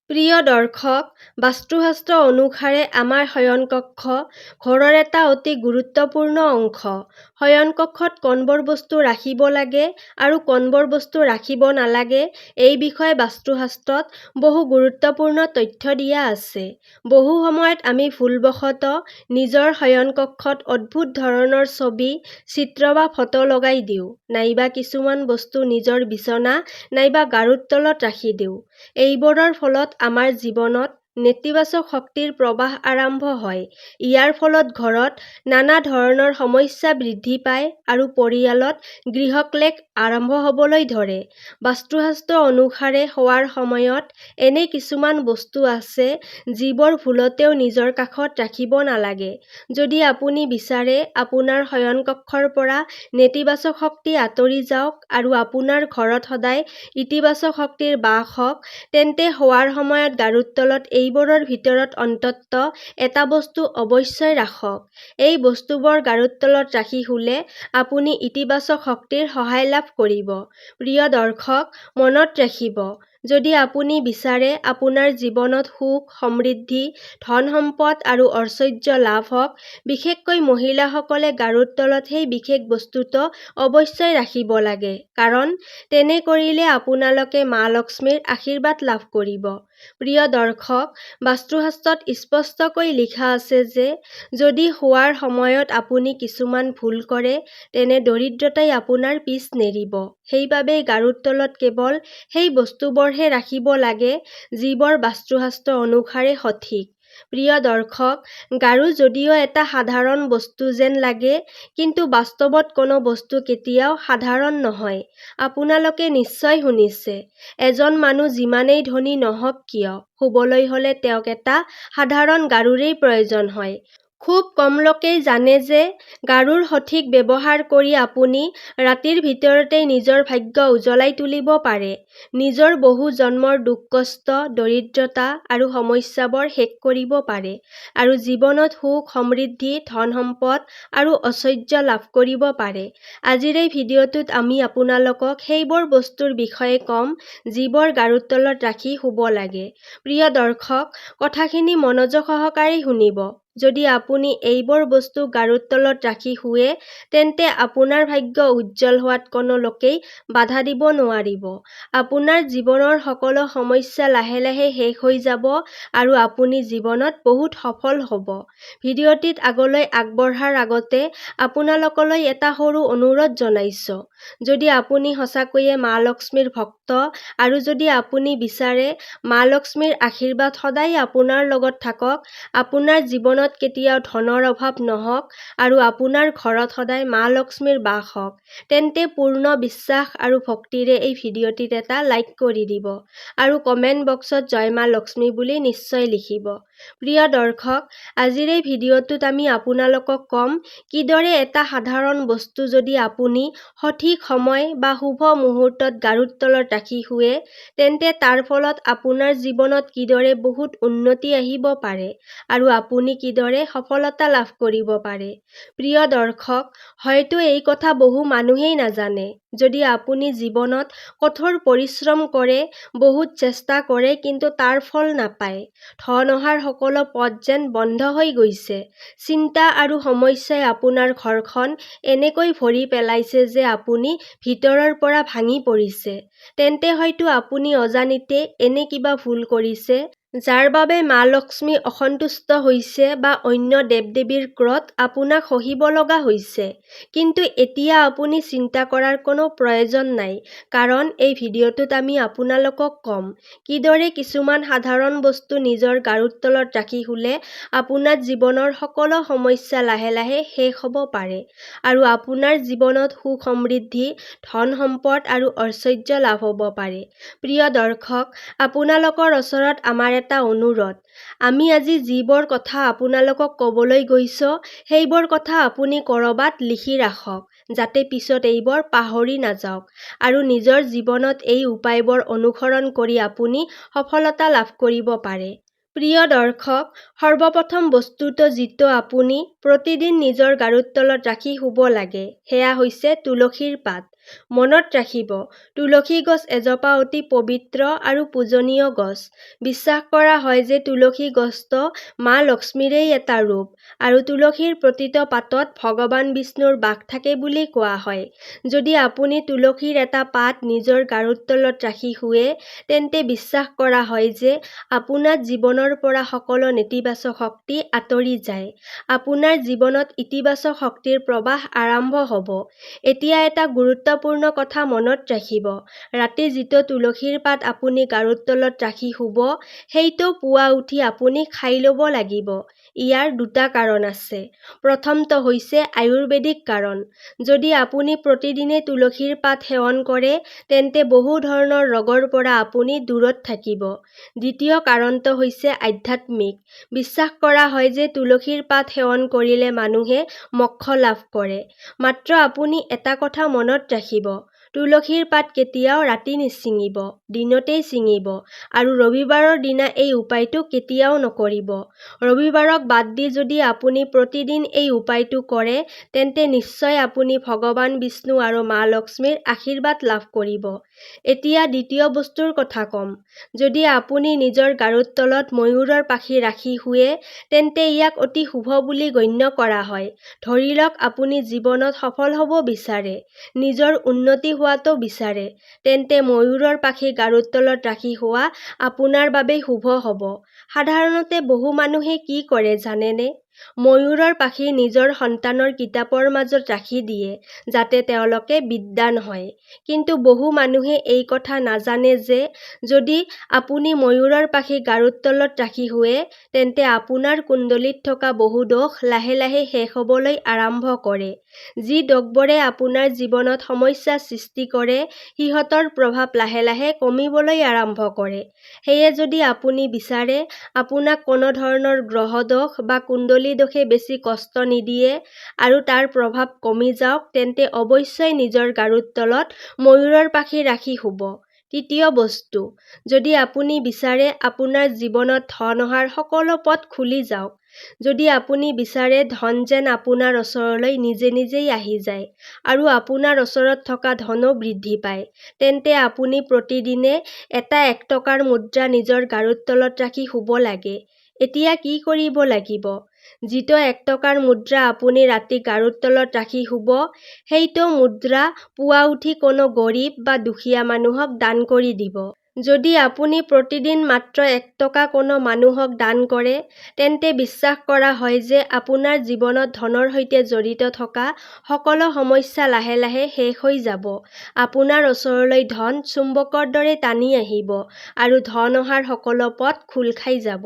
প্ৰিয় দৰ্শক, বাস্তুশাস্ত্ৰ অনুসাৰে আমাৰ শয়নকক্ষ ঘৰৰ এটা অতি গুৰুত্বপূৰ্ণ অংশ। শয়নকক্ষত কোনবোৰ বস্তু ৰাখিব লাগে আৰু কোনবোৰ বস্তু ৰাখিব নালাগে এই বিষয়ে বাস্তুশাস্ত্ৰত বহু গুৰুত্বপূৰ্ণ তথ্য দিয়া আছে। বহু সময়ত আমি ভুলবশতঃ নিজৰ শয়নকক্ষত অদ্ভুত ধৰণৰ ছবি, চিত্ৰ বা ফটো লগাই দিওঁ, নাইবা কিছুমান বস্তু নিজৰ বিচনা নাইবা গাৰুৰ তলত ৰাখি দিওঁ। এইবোৰৰ ফলত আমাৰ জীৱনত নেতিবাচক শক্তিৰ প্ৰৱাহ আৰম্ভ হয়। ইয়াৰ ফলত ঘৰত নানা ধৰণৰ সমস্যা বৃদ্ধি পায় আৰু পৰিয়ালত গৃহক্লেশ আৰম্ভ হ'বলৈ ধৰে। বাস্তুশাস্ত্ৰ অনুসাৰে শোৱাৰ সময়ত এনে কিছুমান বস্তু আছে যিবোৰ ভুলতেও নিজৰ কাষত ৰাখিব নালাগে। যদি আপুনি বিচাৰে আপোনাৰ শয়নকক্ষৰ পৰা নেতিবাচক শক্তি আঁতৰি যাওক আৰু আপোনাৰ ঘৰত সদায় ইতিবাচক শক্তিৰ বাস হওক, তেন্তে শোৱাৰ সময়ত গাৰুৰ তলত এইবোৰৰ ভিতৰত অন্ততঃ এটা বস্তু অৱশ্যই ৰাখক। এই বস্তুবোৰ গাৰুৰ তলত ৰাখি শুলে আপুনি ইতিবাচক শক্তিৰ সহায় লাভ কৰিব। প্ৰিয় দৰ্শক, মনত ৰাখিব, যদি আপুনি বিচাৰে আপোনাৰ জীৱনত সুখ, সমৃদ্ধি, ধন সম্পদ আৰু ঐশ্বৰ্য লাভ হওক, বিশেষকৈ মহিলাসকলে গাৰুৰ তলত সেই বিশেষ বস্তুটো অৱশ্যই ৰাখিব লাগে। কাৰণ তেনে কৰিলে আপোনালোকে মা লক্ষ্মীৰ আশীৰ্বাদ লাভ কৰিব। প্ৰিয় দৰ্শক, বাস্তুশাস্ত্ৰত স্পষ্টকৈ লিখা আছে যে যদি শোৱাৰ সময়ত আপুনি কিছুমান ভুল কৰে, তেনে দৰিদ্ৰতাই আপোনাৰ পিছ নেৰিব। সেইবাবেই গাৰুৰ তলত কেৱল সেই বস্তুবোৰহে ৰাখিব লাগে যিবোৰ বাস্তুশাস্ত্ৰ অনুসাৰে সঠিক। প্ৰিয় দৰ্শক, গাৰু যদিও এটা সাধাৰণ বস্তু যেন লাগে, কিন্তু বাস্তৱত কোনো বস্তু কেতিয়াও সাধাৰণ নহয়। আপোনালোকে নিশ্চয় শুনিছে, এজন মানুহ যিমানেই ধনী নহওক কিয়, শুবলৈ হ'লে তেওঁক এটা সাধাৰণ গাৰুৰেই প্ৰয়োজন হয়। খুব কম লোকেই জানে যে গাৰুৰ সঠিক ব্যৱহাৰ কৰি আপুনি ৰাতিৰ ভিতৰতেই নিজৰ ভাগ্য উজ্বলাই তুলিব পাৰে। নিজৰ বহু জন্মৰ দুখ কষ্ট, দৰিদ্ৰতা আৰু সমস্যাবোৰ শেষ কৰিব পাৰে আৰু জীৱনত সুখ, সমৃদ্ধি, ধন সম্পদ আৰু ঐশ্বৰ্য লাভ কৰিব পাৰে। আজিৰ এই ভিডিঅ'টোত আমি আপোনালোকক সেইবোৰ বস্তুৰ বিষয়ে ক'ম যিবোৰ গাৰুৰ তলত ৰাখি শুব লাগে। প্ৰিয় দৰ্শক, কথাখিনি মনোযোগ সহকাৰে শুনিব। যদি আপুনি এইবোৰ বস্তু গাৰুৰ তলত ৰাখি শুৱে, তেন্তে আপোনাৰ ভাগ্য উজ্জ্বল হোৱাত কোনো লোকেই বাধা দিব নোৱাৰিব। আপোনাৰ জীৱনৰ সকলো সমস্যা লাহে লাহে শেষ হৈ যাব আৰু আপুনি জীৱনত বহুত সফল হ'ব। ভিডিঅ'টিত আগলৈ আগবঢ়াৰ আগতে আপোনালোকলৈ এটা সৰু অনুৰোধ জনাইছো। যদি আপুনি সঁচাকৈয়ে মা লক্ষ্মীৰ ভক্ত আৰু যদি আপুনি বিচাৰে মা লক্ষ্মীৰ আশীৰ্বাদ সদায় আপোনাৰ লগত থাকক, আপোনাৰ জীৱনত কেতিয়াও ধনৰ অভাৱ নহওক আৰু আপোনাৰ ঘৰত সদায় মা লক্ষ্মীৰ বাস হওক, তেন্তে পূৰ্ণ বিশ্বাস আৰু ভক্তিৰে এই ভিডিঅ'টিত এটা লাইক কৰি দিব আৰু কমেণ্ট বক্সত জয় মা লক্ষ্মী বুলি নিশ্চয় লিখিব। প্ৰিয় দৰ্শক, আজিৰ এই ভিডিঅ'টোত আমি আপোনালোকক ক'ম কিদৰে এটা সাধাৰণ বস্তু যদি আপুনি সঠিক সময় বা শুভ মুহূৰ্তত গাৰুৰ তলত ৰাখি শুৱে, তেন্তে তাৰ ফলত আপোনাৰ জীৱনত কিদৰে বহুত উন্নতি আহিব পাৰে আৰু আপুনি কিদৰে সফলতা লাভ কৰিব পাৰে। প্ৰিয় দৰ্শক, হয়তো এই কথা বহু মানুহেই নাজানে। যদি আপুনি জীৱনত কঠোৰ পৰিশ্ৰম কৰে, বহুত চেষ্টা কৰে কিন্তু তাৰ ফল নাপায়, ধন অহাৰ সকলো পথ যেন বন্ধ হৈ গৈছে, চিন্তা আৰু সমস্যাই আপোনাৰ ঘৰখন এনেকৈ ভৰি পেলাইছে যে আপুনি ভিতৰৰ পৰা ভাঙি পৰিছে, তেন্তে হয়তো আপুনি অজানিতে এনে কিবা ভুল কৰিছে যাৰ বাবে মা লক্ষ্মী অসন্তুষ্ট হৈছে বা অন্য দেৱ-দেৱীৰ ক্ৰোধ আপোনাক সহিব লগা হৈছে। কিন্তু এতিয়া আপুনি চিন্তা কৰাৰ কোনো প্ৰয়োজন নাই, কাৰণ এই ভিডিঅ'টোত আমি আপোনালোকক ক'ম কিদৰে কিছুমান সাধাৰণ বস্তু নিজৰ গাৰুৰ তলত ৰাখি শুলে আপোনাৰ জীৱনৰ সকলো সমস্যা লাহে লাহে শেষ হ'ব পাৰে আৰু আপোনাৰ জীৱনত সুখ সমৃদ্ধি, ধন সম্পদ আৰু ঐশ্বৰ্য লাভ হ'ব পাৰে। প্ৰিয় দৰ্শক, আপোনালোকৰ ওচৰত আমাৰ এটা অনুৰোধ, আমি আজি যিবোৰ কথা আপোনালোকক ক'বলৈ গৈছো, সেইবোৰ কথা আপুনি ক'ৰবাত লিখি ৰাখক, যাতে পিছত এইবোৰ পাহৰি নাযাওক আৰু নিজৰ জীৱনত এই উপায়বোৰ অনুসৰণ কৰি আপুনি সফলতা লাভ কৰিব পাৰে। প্ৰিয় দৰ্শক, সৰ্বপ্ৰথম বস্তুটো যিটো আপুনি প্ৰতিদিন নিজৰ গাৰুৰ তলত ৰাখি শুব লাগে, সেয়া হৈছে তুলসীৰ পাত। মনত ৰাখিব, তুলসী গছ এজোপা অতি পবিত্ৰ আৰু পূজনীয় গছ। বিশ্বাস কৰা হয় যে তুলসী গছটো মা লক্ষ্মীৰেই এটা ৰূপ আৰু তুলসীৰ প্ৰতিটো পাতত ভগৱান বিষ্ণুৰ বাস থাকে বুলি কোৱা হয়। যদি আপুনি তুলসীৰ এটা পাত নিজৰ গাৰুৰ তলত ৰাখি শুৱে, তেন্তে বিশ্বাস কৰা হয় যে আপোনাৰ জীৱনৰ পৰা সকলো নেতিবাচক শক্তি আঁতৰি যায়। আপোনাৰ জীৱনত ইতিবাচক শক্তিৰ প্ৰৱাহ আৰম্ভ হ'ব। এতিয়া এটা গুৰুত্বপূৰ্ণ কথা মনত ৰাখিব, ৰাতি যিটো তুলসীৰ পাত আপুনি গাৰুৰ তলত ৰাখি শুব, সেইটো পুৱা উঠি আপুনি খাই ল'ব লাগিব। ইয়াৰ দুটা কাৰণ আছে। প্ৰথমটো হৈছে আয়ুৰ্বেদিক কাৰণ। যদি আপুনি প্ৰতিদিনে তুলসীৰ পাত সেৱন কৰে, তেন্তে বহু ধৰণৰ ৰোগৰ পৰা আপুনি দূৰত থাকিব। দ্বিতীয় কাৰণটো হৈছে আধ্যাত্মিক। বিশ্বাস কৰা হয় যে তুলসীৰ পাত সেৱন কৰিলে মানুহে মোক্ষ লাভ কৰে। মাত্ৰ আপুনি এটা কথা মনত ৰাখিব, তুলসীৰ পাত কেতিয়াও ৰাতি নিছিঙিব, দিনতেই ছিঙিব আৰু ৰবিবাৰৰ দিনা এই উপায়টো কেতিয়াও নকৰিব। ৰবিবাৰক বাদ দি যদি আপুনি প্ৰতিদিন এই উপায়টো কৰে, তেন্তে নিশ্চয় আপুনি ভগৱান বিষ্ণু আৰু মা লক্ষ্মীৰ আশীৰ্বাদ লাভ কৰিব। এতিয়া দ্বিতীয় বস্তুৰ কথা ক'ম। যদি আপুনি নিজৰ গাৰুৰ তলত ময়ূৰৰ পাখি ৰাখি শুৱে, তেন্তে ইয়াক অতি শুভ বুলি গণ্য কৰা হয়। ধৰি লওক আপুনি জীৱনত সফল হ'ব বিচাৰে, নিজৰ উন্নতি হোৱাটো বিচাৰে, তেন্তে ময়ূৰৰ পাখি গাৰুৰ তলত ৰাখি শুৱা আপোনাৰ বাবে শুভ হ'ব। সাধাৰণতে বহু মানুহে কি কৰে জানেনে? ময়ূৰৰ পাখি নিজৰ সন্তানৰ কিতাপৰ মাজত ৰাখি দিয়ে, যাতে তেওঁলোকে বিদ্বান হয়। কিন্তু বহু মানুহে এই কথা নাজানে যে যদি আপুনি ময়ূৰৰ পাখি গাৰুৰ তলত ৰাখি শুৱে, তেন্তে আপোনাৰ কুণ্ডলীত থকা বহু দোষ লাহে লাহে শেষ হ'বলৈ আৰম্ভ কৰে। যি দোষবোৰে আপোনাৰ জীৱনত সমস্যা সৃষ্টি কৰে, সিহঁতৰ প্ৰভাৱ লাহে লাহে কমিবলৈ আৰম্ভ কৰে। সেয়ে যদি আপুনি বিচাৰে আপোনাক কোনো ধৰণৰ গ্ৰহ দোষ বা কুণ্ডলী দোষে বেছি কষ্ট নিদিয়ে আৰু তাৰ প্ৰভাৱ কমি যাওক, তেন্তে অৱশ্যই নিজৰ গাৰুৰ তলত ময়ূৰৰ পাখি ৰাখি শুব। তৃতীয় বস্তু, যদি আপুনি বিচাৰে আপোনাৰ জীৱনত ধন অহাৰ সকলো পথ খুলি যাওক, যদি আপুনি বিচাৰে ধন যেন আপোনাৰ ওচৰলৈ নিজে নিজেই আহি যায় আৰু আপোনাৰ ওচৰত থকা ধনো বৃদ্ধি পায়, তেন্তে আপুনি প্ৰতিদিনে এটা 1 টকাৰ মুদ্ৰা নিজৰ গাৰুৰ তলত ৰাখি শুব লাগে। এতিয়া কি কৰিব লাগিব? যিটো 1 টকাৰ মুদ্ৰা আপুনি ৰাতি গাৰুৰ তলত ৰাখি শুব, সেইটো মুদ্ৰা পুৱা উঠি কোনো গৰীব বা দুখীয়া মানুহক দান কৰি দিব। যদি আপুনি প্ৰতিদিন মাত্ৰ 1 টকা কোনো মানুহক দান কৰে, তেন্তে বিশ্বাস কৰা হয় যে আপোনাৰ জীৱনত ধনৰ সৈতে জড়িত থকা সকলো সমস্যা লাহে লাহে শেষ হৈ যাব। আপোনাৰ ওচৰলৈ ধন চুম্বকৰ দৰে টানি আহিব আৰু ধন অহাৰ সকলো পথ খোল খাই যাব।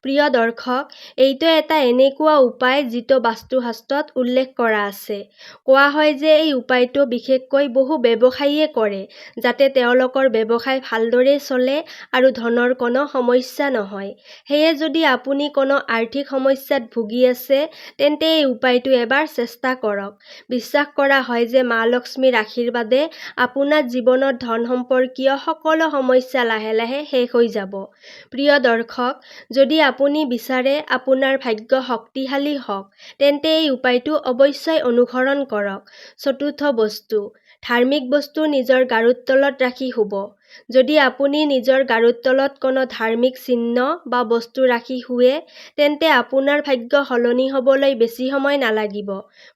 প্ৰিয় দৰ্শক, এইটো এটা এনেকুৱা উপায় যিটো বাস্তুশাস্ত্ৰত উল্লেখ কৰা আছে। কোৱা হয় যে এই উপায়টো বিশেষকৈ বহু ব্যৱসায়ীয়ে কৰে, যাতে তেওঁলোকৰ ব্যৱসায় ভালদৰে চলে আৰু ধনৰ কোনো সমস্যা নহয়। সেয়ে যদি আপুনি কোনো আৰ্থিক সমস্যাত ভুগি আছে, তেন্তে এই উপায়টো এবাৰ চেষ্টা কৰক। বিশ্বাস কৰা হয় যে মা লক্ষ্মীৰ আশীৰ্বাদে আপোনাৰ জীৱনত ধন সম্পৰ্কীয় সকলো সমস্যা লাহে লাহে শেষ হৈ যাব। প্ৰিয় দৰ্শক, যদি আপুনি বিচাৰে আপোনাৰ ভাগ্য শক্তিশালী হওক, তেন্তে এই উপায়টো অৱশ্যই অনুসৰণ কৰক। চতুৰ্থ বস্তু, ধাৰ্মিক বস্তু নিজৰ গাৰুৰ তলত ৰাখি শুব। যদি আপুনি নিজৰ গাৰুৰ তলত কোনো ধাৰ্মিক চিহ্ন বা বস্তু ৰাখি শুৱে, তেন্তে আপোনাৰ ভাগ্য সলনি হ'বলৈ বেছি সময় নালাগিব।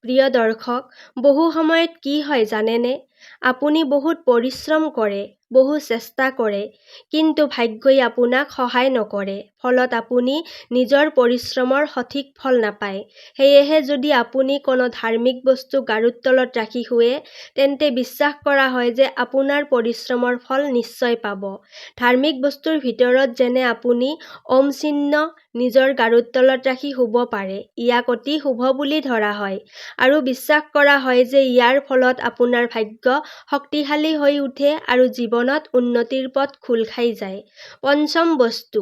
প্ৰিয় দৰ্শক, বহু সময়ত কি হয় জানেনে? আপুনি বহুত পৰিশ্ৰম কৰে, বহু চেষ্টা কৰে, কিন্তু ভাগ্যই আপোনাক সহায় নকৰে। ফলত আপুনি নিজৰ পৰিশ্ৰমৰ সঠিক ফল নাপায়। সেয়েহে যদি আপুনি কোনো ধাৰ্মিক বস্তু গাৰুৰ তলত ৰাখি শুৱে, তেন্তে বিশ্বাস কৰা হয় যে আপোনাৰ পৰিশ্ৰমৰ ফল নিশ্চয় পাব। ধাৰ্মিক বস্তুৰ ভিতৰত যেনে আপুনি ওম চিহ্ন নিজৰ গাৰুৰ তলত ৰাখি শুব পাৰে। ইয়াক অতি শুভ বুলি ধৰা হয় আৰু বিশ্বাস কৰা হয় যে ইয়াৰ ফলত আপোনাৰ ভাগ্য শক্তিশালী হৈ উঠে আৰু জীৱনত উন্নতিৰ পথ খোল খাই যায়। পঞ্চম বস্তু,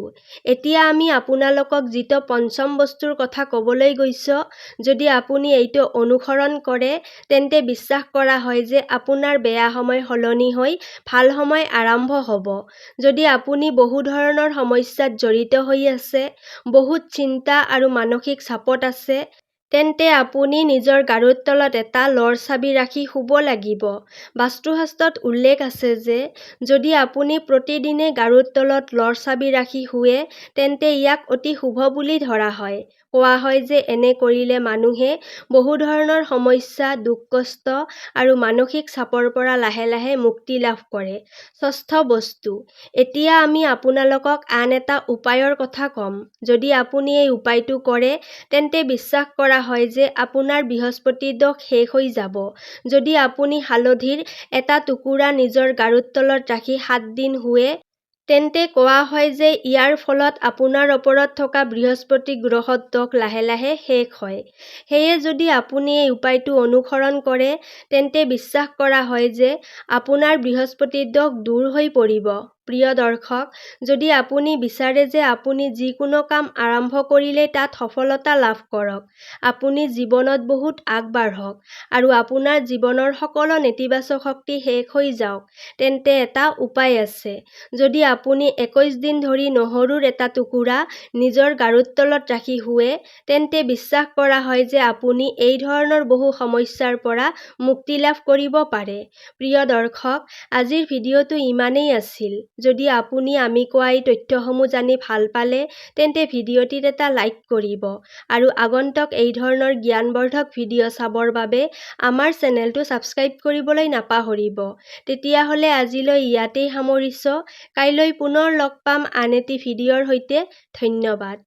এতিয়া আমি আপোনালোকক যিটো পঞ্চম বস্তুৰ কথা ক'বলৈ গৈছো, যদি আপুনি এইটো অনুসৰণ কৰে, তেন্তে বিশ্বাস কৰা হয় যে আপোনাৰ বেয়া সময় সলনি হৈ ভাল সময় আৰম্ভ হ'ব। যদি আপুনি বহু ধৰণৰ সমস্যাত জড়িত হৈ আছে, বহুত চিন্তা আৰু মানসিক চাপত আছে, তেন্তে আপুনি নিজৰ গাৰুৰ তলত এটা লৰ চাবি ৰাখি শুব লাগিব। বাস্তুশাস্ত্ৰত উল্লেখ আছে যে যদি আপুনি প্ৰতিদিনে গাৰুৰ তলত লৰ চাবি ৰাখি শুৱে তেন্তে ইয়াক অতি শুভ বুলি ধৰা হয়। কোৱা হয় যে এনে কৰিলে মানুহে বহু ধৰণৰ সমস্যা, দুখ কষ্ট আৰু মানসিক চাপৰ পৰা লাহে লাহে মুক্তি লাভ কৰে। ষষ্ঠ বস্তু, এতিয়া আমি আপোনালোকক আন এটা উপায়ৰ কথা ক'ম। যদি আপুনি এই উপায়টো কৰে তেন্তে বিশ্বাস কৰা হয় যে আপোনাৰ বৃহস্পতি দোষ শেষ হৈ যাব। যদি আপুনি হালধিৰ এটা টুকুৰা নিজৰ গাৰুৰ তলত ৰাখি 7 দিন শুৱে তেন্তে কোৱা হয় যে ইয়াৰ ফলত আপোনাৰ ওপৰত থকা বৃহস্পতি গ্ৰহৰ দোষ লাহে লাহে শেষ হয়। সেয়ে যদি আপুনি এই উপায়টো অনুসৰণ কৰে তেন্তে বিশ্বাস কৰা হয় যে আপোনাৰ বৃহস্পতি দোষ দূৰ হৈ পৰিব। প্ৰিয় দৰ্শক, যদি আপুনি বিচাৰে যে আপুনি যিকোনো কাম আৰম্ভ কৰিলেই তাত সফলতা লাভ কৰক, আপুনি জীৱনত বহুত আগবাঢ়ক আৰু আপোনাৰ জীৱনৰ সকলো নেতিবাচক শক্তি শেষ হৈ যাওক, তেন্তে এটা উপায় আছে। যদি আপুনি 21 দিন ধৰি নহৰুৰ এটা টুকুৰা নিজৰ গাৰুৰ তলত ৰাখি শুৱে তেন্তে বিশ্বাস কৰা হয় যে আপুনি এই ধৰণৰ বহু সমস্যাৰ পৰা মুক্তি লাভ কৰিব পাৰে। প্ৰিয় দৰ্শক, আজিৰ ভিডিঅ'টো ইমানেই আছিল। যদি আপুনি আমি কোৱা এই তথ্যসমূহ জানি ভাল পালে তেন্তে ভিডিঅ'টিত এটা লাইক কৰিব আৰু আগন্তুক এই ধৰণৰ জ্ঞানবৰ্ধক ভিডিঅ' চাবৰ বাবে আমাৰ চেনেলটো ছাবস্ক্ৰাইব কৰিবলৈ নাপাহৰিব। তেতিয়াহ'লে আজিলৈ ইয়াতেই সামৰিছোঁ। কাইলৈ পুনৰ লগ পাম আন এটি ভিডিঅ'ৰ সৈতে। ধন্যবাদ।